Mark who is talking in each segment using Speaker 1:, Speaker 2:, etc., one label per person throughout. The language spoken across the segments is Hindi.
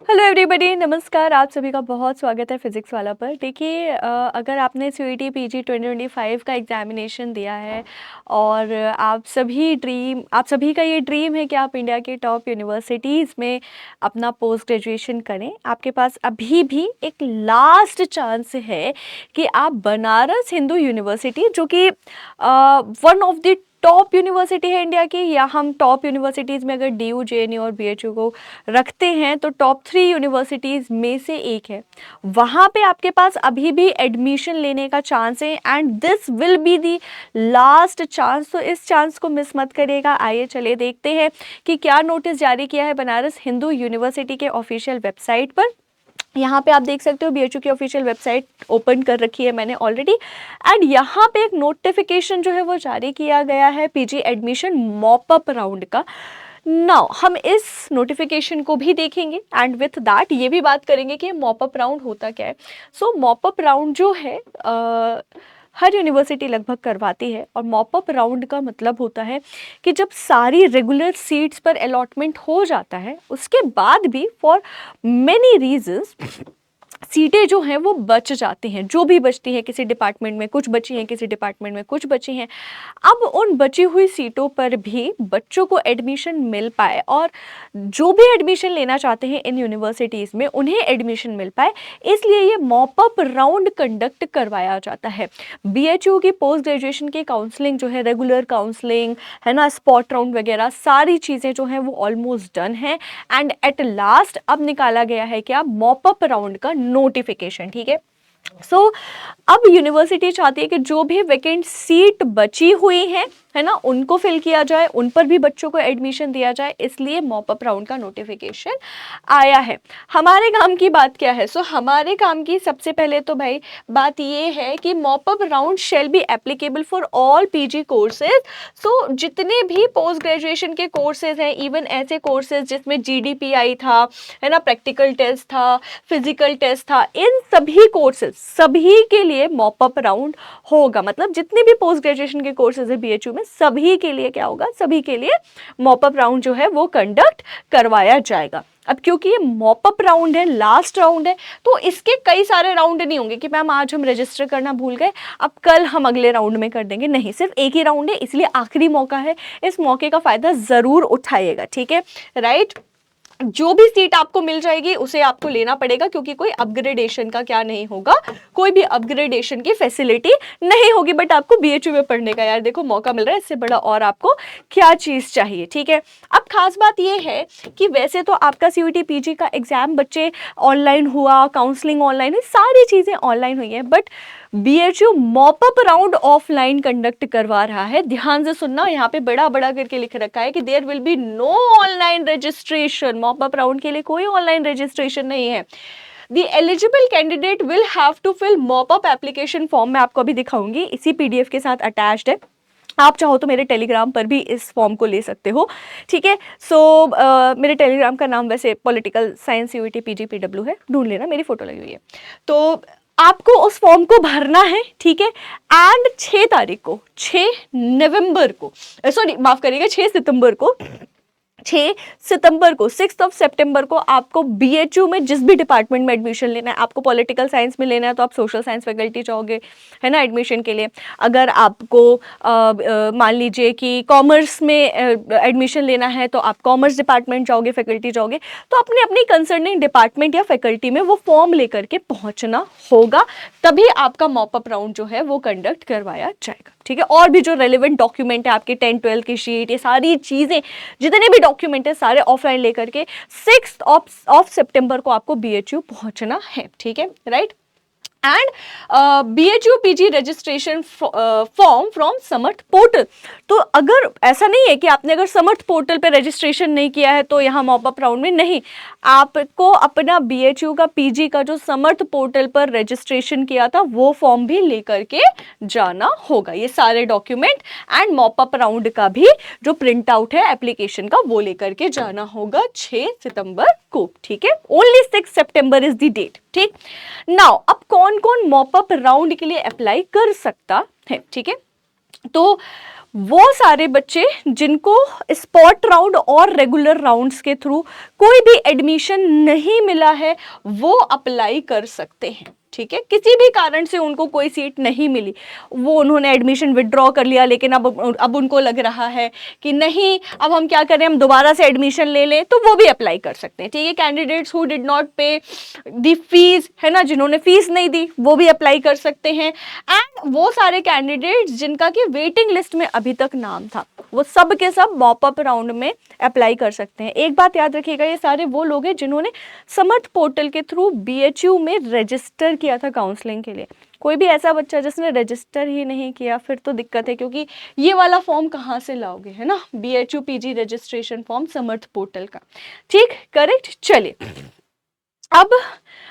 Speaker 1: हेलो एवरीबॉडी, नमस्कार। आप सभी का बहुत स्वागत है फिज़िक्स वाला पर। देखिए, अगर आपने सीयूईटी पीजी 2025 का एग्ज़ामिनेशन दिया है और आप सभी का ये ड्रीम है कि आप इंडिया के टॉप यूनिवर्सिटीज़ में अपना पोस्ट ग्रेजुएशन करें। आपके पास अभी भी एक लास्ट चांस है कि आप बनारस हिंदू यूनिवर्सिटी, जो कि one of the top university है इंडिया की, या हम टॉप यूनिवर्सिटीज़ में अगर डीयू, जेएनयू और बीएचयू को रखते हैं तो टॉप 3 यूनिवर्सिटीज़ में से एक है। वहाँ पे आपके पास अभी भी एडमिशन लेने का चांस है and this will be the last chance. तो इस चांस को मिस मत करिएगा। आइए चलिए देखते हैं कि क्या नोटिस जारी किया है बनारस हिंदू यूनिवर्सिटी के ऑफिशियल वेबसाइट पर। यहाँ पे आप देख सकते हो बीएचयू की ऑफिशियल वेबसाइट ओपन कर रखी है मैंने ऑलरेडी, एंड यहाँ पे एक नोटिफिकेशन जो है वो जारी किया गया है पीजी एडमिशन मॉपअप राउंड का। नाउ हम इस नोटिफिकेशन को भी देखेंगे एंड विथ दैट ये भी बात करेंगे कि मॉपअप राउंड होता क्या है। सो मॉपअप राउंड जो है हर यूनिवर्सिटी लगभग करवाती है, और मॉपअप राउंड का मतलब होता है कि जब सारी रेगुलर सीट्स पर अलॉटमेंट हो जाता है उसके बाद भी फॉर मेनी रीजंस सीटें जो हैं वो बच जाती हैं, जो भी बचती हैं किसी डिपार्टमेंट में कुछ बची हैं, किसी डिपार्टमेंट में कुछ बची हैं। अब उन बची हुई सीटों पर भी बच्चों को एडमिशन मिल पाए और जो भी एडमिशन लेना चाहते हैं इन यूनिवर्सिटीज़ में उन्हें एडमिशन मिल पाए, इसलिए ये मॉपअप राउंड कंडक्ट करवाया जाता है। बीएचयू की पोस्ट ग्रेजुएशन की काउंसलिंग जो है, रेगुलर काउंसलिंग है ना, स्पॉट राउंड वगैरह सारी चीज़ें जो हैं वो ऑलमोस्ट डन है एंड एट लास्ट अब निकाला गया है क्या, मॉपअप राउंड का नोटिफिकेशन। ठीक है, सो अब यूनिवर्सिटी चाहती है कि जो भी वैकेंट सीट बची हुई है ना, उनको फिल किया जाए, उन पर भी बच्चों को एडमिशन दिया जाए, इसलिए मॉपअप राउंड का नोटिफिकेशन आया है। हमारे काम की बात क्या है? सो हमारे काम की सबसे पहले तो भाई बात ये है कि mop up round shall be applicable for all PG courses. So जितने भी पोस्ट ग्रेजुएशन के कोर्सेज हैं, इवन ऐसे कोर्सेज जिसमें जीडीपीआई था, है ना, प्रैक्टिकल टेस्ट था, फिजिकल टेस्ट था, इन सभी कोर्सेज सभी के लिए मॉपअप राउंड होगा। मतलब जितने भी पोस्ट ग्रेजुएशन के कोर्सेज है बीएचयू में, सभी के लिए क्या होगा, सभी के लिए मॉपअप राउंड जो है वो कंडक्ट करवाया जाएगा। अब क्योंकि ये मॉपअप राउंड है, लास्ट राउंड है, तो इसके कई सारे राउंड नहीं होंगे कि मैम आज हम रजिस्टर करना भूल गए, अब कल हम अगले राउंड में कर देंगे। नहीं, सिर्फ एक ही राउंड है, इसलिए आखिरी मौका है, इस मौके का फायदा जरूर उठाइएगा। ठीक है, राइट। जो भी सीट आपको मिल जाएगी उसे आपको लेना पड़ेगा, क्योंकि कोई अपग्रेडेशन का क्या नहीं होगा, कोई भी अपग्रेडेशन की फैसिलिटी नहीं होगी। बट आपको बीएचयू में पढ़ने का यार देखो मौका मिल रहा है, इससे बड़ा और आपको क्या चीज चाहिए। ठीक है, अब खास बात यह है कि वैसे तो आपका सीयूईटी पीजी का एग्जाम बच्चे ऑनलाइन हुआ, काउंसलिंग ऑनलाइन हुई, सारी चीजें ऑनलाइन हुई है, but BHU mop up round offline conduct करवा रहा है। ध्यान से सुनना, यहाँ पे बड़ा बड़ा करके लिख रखा है कि there will be no online registration. Mop up round के लिए कोई ऑनलाइन रजिस्ट्रेशन नहीं है। The eligible candidate will have to fill mop-up application form। मैं आपको अभी दिखाऊंगी, इसी पीडीएफ के साथ अटैच्ड है, आप चाहो तो मेरे टेलीग्राम पर भी इस फॉर्म को ले सकते हो। ठीक है, सो मेरे टेलीग्राम का नाम वैसे political science CUET PG PW है, ढूंढ लेना, मेरी फोटो लगी हुई है। तो आपको उस फॉर्म को भरना है। ठीक है, एंड 6 तारीख को, 6 नवंबर को, सॉरी माफ करिएगा, 6 सितंबर को, 6 सितंबर को, 6 सितंबर को आपको बीएचयू में जिस भी डिपार्टमेंट में एडमिशन लेना है, आपको पॉलिटिकल साइंस में लेना है तो आप सोशल साइंस फैकल्टी जाओगे, है ना, एडमिशन के लिए। अगर आपको मान लीजिए कि कॉमर्स में एडमिशन लेना है तो आप कॉमर्स डिपार्टमेंट जाओगे, फैकल्टी जाओगे, तो अपनी अपनी कंसर्निंग डिपार्टमेंट या फैकल्टी में वो फॉर्म लेकर के पहुंचना होगा, तभी आपका मॉपअप राउंड जो है वो कंडक्ट करवाया जाएगा। ठीक है, और भी जो रेलिवेंट डॉक्यूमेंट है आपके 10-12 की शीट, ये सारी चीजें, जितने भी डॉक्यूमेंट है सारे ऑफलाइन लेकर के 6 ऑफ सितंबर को आपको बीएचयू पहुंचना है। ठीक है, right. And BHU PG registration form from Samarth portal. तो अगर ऐसा नहीं है कि आपने अगर समर्थ पोर्टल पे रजिस्ट्रेशन नहीं किया है तो यहाँ मॉपअप राउंड में नहीं, आपको अपना बीएचयू का पीजी का जो समर्थ पोर्टल पर रजिस्ट्रेशन किया था वो फॉर्म भी लेकर के जाना होगा, ये सारे डॉक्यूमेंट एंड मॉपअप राउंड का भी जो प्रिंट आउट है एप्लीकेशन का वो लेकर के जाना होगा 6 सितंबर को। ठीक है, only 6 September is the date. ठीक, नाउ अब कौन कौन मॉपअप राउंड के लिए अप्लाई कर सकता है? ठीक है, तो वो सारे बच्चे जिनको स्पॉट राउंड और रेगुलर राउंड्स के थ्रू कोई भी एडमिशन नहीं मिला है वो अप्लाई कर सकते हैं। ठीक है, किसी भी कारण से उनको कोई सीट नहीं मिली, वो उन्होंने एडमिशन विड्रॉ कर लिया, लेकिन अब उनको लग रहा है कि नहीं अब हम क्या करें, हम दोबारा से एडमिशन ले लें, तो वो भी अप्लाई कर सकते हैं। ठीक है, कैंडिडेट्स हु डिड नॉट पे दी फीस, है ना, जिन्होंने फीस नहीं दी वो भी अप्लाई कर सकते हैं। एंड वो सारे कैंडिडेट्स जिनका कि वेटिंग लिस्ट में अभी तक नाम था, वो सब के सब मॉप अप राउंड में अप्लाई कर सकते हैं। एक बात याद रखिएगा, ये सारे वो लोग हैं जिन्होंने समर्थ पोर्टल के थ्रू बीएचयू में रजिस्टर किया था काउंसलिंग के लिए। कोई भी ऐसा बच्चा जिसने रजिस्टर ही नहीं किया फिर तो दिक्कत है, क्योंकि ये वाला फॉर्म कहाँ से लाओगे, है ना, बीएचयू पीजी रजिस्ट्रेशन फॉर्म समर्थ पोर्टल का। ठीक, करेक्ट। चलिए अब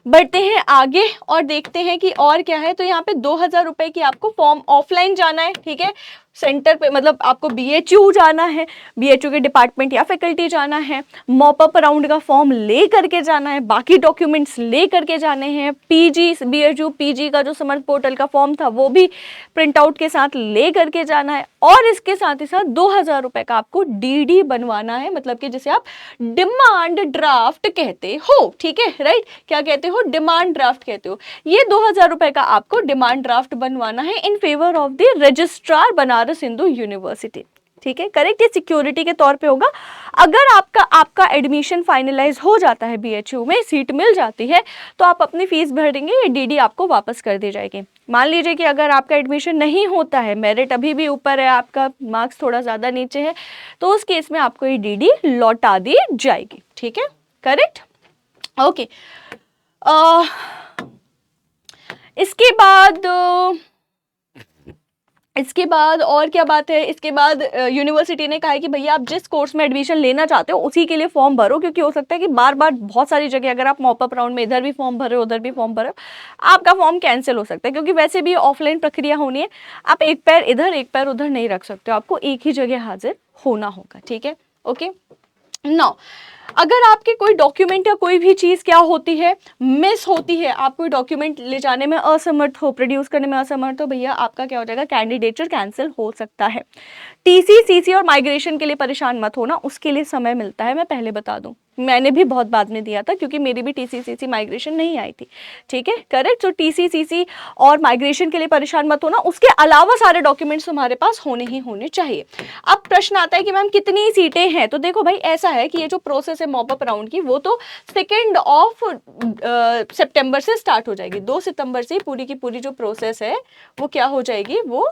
Speaker 1: बढ़ते हैं आगे और देखते हैं कि और क्या है। तो यहाँ पे 2000 रुपए की आपको फॉर्म ऑफलाइन जाना है। ठीक है, सेंटर पे, मतलब आपको बीएचयू जाना है, बीएचयू के डिपार्टमेंट या फैकल्टी जाना है, मॉप अप राउंड का फॉर्म ले करके जाना है, बाकी डॉक्यूमेंट्स ले करके जाने हैं, पीजी बीएचयू पीजी का जो समर्थ पोर्टल का फॉर्म था वो भी प्रिंट आउट के साथ ले करके जाना है, और इसके साथ ही साथ 2000 रुपए का आपको डीडी बनवाना है, मतलब कि जिसे आप डिमांड ड्राफ्ट कहते हो। ठीक है, राइट, क्या कहते हो, डिमांड ड्राफ्ट कहते हो। ये 2000 रुपए का आपको डिमांड ड्राफ्ट बनवाना है in favour of the registrar Banaras Hindu university. ठीक है, करेक्ट, ये सिक्योरिटी के तौर पे होगा। अगर आपका एडमिशन फाइनलाइज हो जाता है, बीएचयू में सीट मिल जाती है, तो आप अपनी फीस भर देंगे, ये डीडी आपको वापस कर दी जाएगी। मान लीजिए कि अगर आपका एडमिशन नहीं होता है, मेरिट अभी भी ऊपर है, आपका मार्क्स थोड़ा ज़्यादा नीचे है, तो उस केस में आपको ये डीडी लौटा दी जाएगी। ठीक है, करेक्ट, ओके। इसके बाद और क्या बात है, इसके बाद यूनिवर्सिटी ने कहा है कि भैया आप जिस कोर्स में एडमिशन लेना चाहते हो उसी के लिए फॉर्म भरो, क्योंकि हो सकता है कि बार बार बहुत सारी जगह अगर आप मॉप अप राउंड में इधर भी फॉर्म भरे उधर भी फॉर्म भरे, आपका फॉर्म कैंसिल हो सकता है, क्योंकि वैसे भी ऑफलाइन प्रक्रिया होनी है, आप एक पैर इधर एक पैर उधर नहीं रख सकते हो, आपको एक ही जगह हाजिर होना होगा। ठीक है, ओके। नाउ अगर आपके कोई डॉक्यूमेंट या कोई भी चीज़ क्या होती है, मिस होती है, आप कोई डॉक्यूमेंट ले जाने में असमर्थ हो, प्रोड्यूस करने में असमर्थ हो, भैया आपका क्या हो जाएगा, कैंडिडेचर कैंसिल हो सकता है। टीसी सीसी और माइग्रेशन के लिए परेशान मत होना, उसके लिए समय मिलता है, मैं पहले बता दूं, मैंने भी बहुत बाद में दिया था क्योंकि मेरी भी टीसी सीसी माइग्रेशन नहीं आई थी। ठीक है, करेक्ट। तो टीसी सीसी और माइग्रेशन के लिए परेशान मत होना, उसके अलावा सारे डॉक्यूमेंट्स तुम्हारे पास होने ही होने चाहिए। अब प्रश्न आता है कि मैम कितनी सीटें हैं, तो देखो भाई ऐसा है कि ये जो प्रोसेस है मॉप अप राउंड की, वो तो 2 सितंबर से स्टार्ट हो जाएगी। 2 सितंबर से पूरी की पूरी जो प्रोसेस है वो क्या हो जाएगी, वो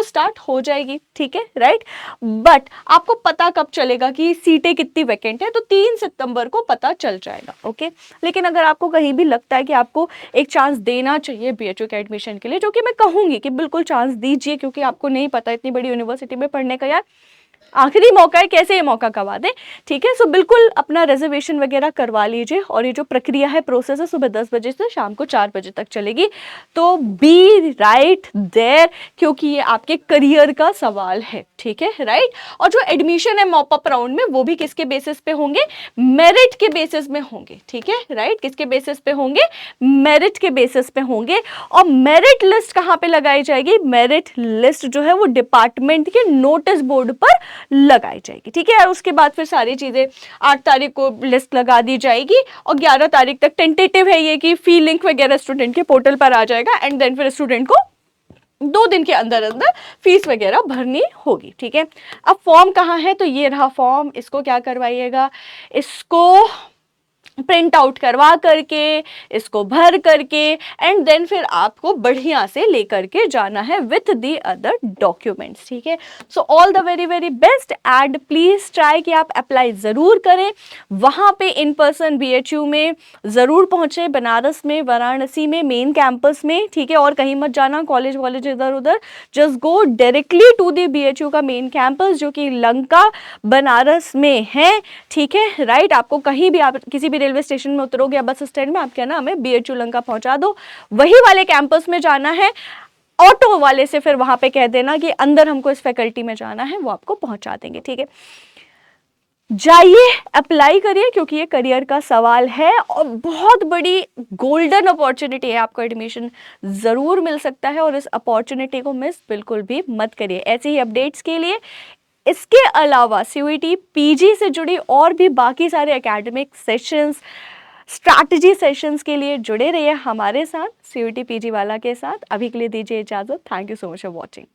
Speaker 1: स्टार्ट हो जाएगी। ठीक है, राइट। बट आपको पता कब चलेगा कि सीटें कितनी वैकेंट है, तो 3 सितंबर को पता चल जाएगा। ओके, लेकिन अगर आपको कहीं भी लगता है कि आपको एक चांस देना चाहिए बीएचयू के एडमिशन के लिए, जो कि मैं कहूंगी कि बिल्कुल चांस दीजिए, क्योंकि आपको नहीं पता इतनी बड़ी यूनिवर्सिटी में पढ़ने का, यार आखिरी मौका है, कैसे ये मौका गवा दें। ठीक है, सो बिल्कुल अपना रिजर्वेशन वगैरह करवा लीजिए, और ये जो प्रक्रिया है, प्रोसेस है, सुबह 10 बजे से शाम को 4 बजे तक चलेगी। तो बी राइट देयर, क्योंकि ये आपके करियर का सवाल है। ठीक है, राइट। और जो एडमिशन है मॉप अप राउंड में, वो भी किसके बेसिस पे होंगे, मेरिट के बेसिस में होंगे। ठीक है, राइट, किसके बेसिस पे होंगे, मेरिट के बेसिस पे होंगे। और मेरिट लिस्ट कहाँ पे लगाई जाएगी, मेरिट लिस्ट जो है वो डिपार्टमेंट के नोटिस बोर्ड पर लगाई जाएगी। ठीक है, और उसके बाद फिर सारी चीजें 8 तारीख को लिस्ट लगा दी जाएगी, और 11 तारीख तक टेंटेटिव है ये कि फी लिंक वगैरह स्टूडेंट के पोर्टल पर आ जाएगा, एंड देन फिर स्टूडेंट को 2 दिन के अंदर अंदर फीस वगैरह भरनी होगी। ठीक है, अब फॉर्म कहाँ है, तो ये रहा फॉर्म, इसको क्या करवाइएगा, इसको प्रिंट आउट करवा करके, इसको भर करके, एंड देन फिर आपको बढ़िया से लेकर के जाना है विथ द अदर डॉक्यूमेंट्स। ठीक है, so all the very very best, and please try कि आप अप्लाई जरूर करें, वहां पे इन पर्सन बीएचयू में जरूर पहुंचे, बनारस में, वाराणसी में, मेन कैंपस में। ठीक है, और कहीं मत जाना कॉलेज वॉलेज इधर उधर, just go directly to the BHU का मेन कैंपस, जो कि लंका बनारस में है। ठीक है, राइट, आपको कहीं भी, आप किसी भी रेलवे स्टेशन में उतरोगे या बस स्टैंड में, आप कहना हमें बीएचयू लंका पहुंचा दो, वही वाले कैंपस में जाना है। ऑटो वाले से फिर वहां पे कह देना कि अंदर हमको इस फैकल्टी में जाना है, वो आपको पहुंचा देंगे। ठीक है, जाइए, अप्लाई करिए, क्योंकि ये करियर का सवाल है और बहुत बड़ी गोल्डन अपॉर्चुनिटी है। आपको एडमिशन ज़रूर मिल सकता है और इस अपॉर्चुनिटी को मिस बिल्कुल भी मत करिए। ऐसे ही अपडेट्स के लिए, इसके अलावा सीयूईटी पीजी से जुड़ी और भी बाकी सारे एकेडमिक सेशंस, स्ट्रैटेजी सेशंस के लिए जुड़े रहिए हमारे साथ, सीयूईटी पीजी वाला के साथ। अभी के लिए दीजिए इजाज़त। Thank you so much for watching.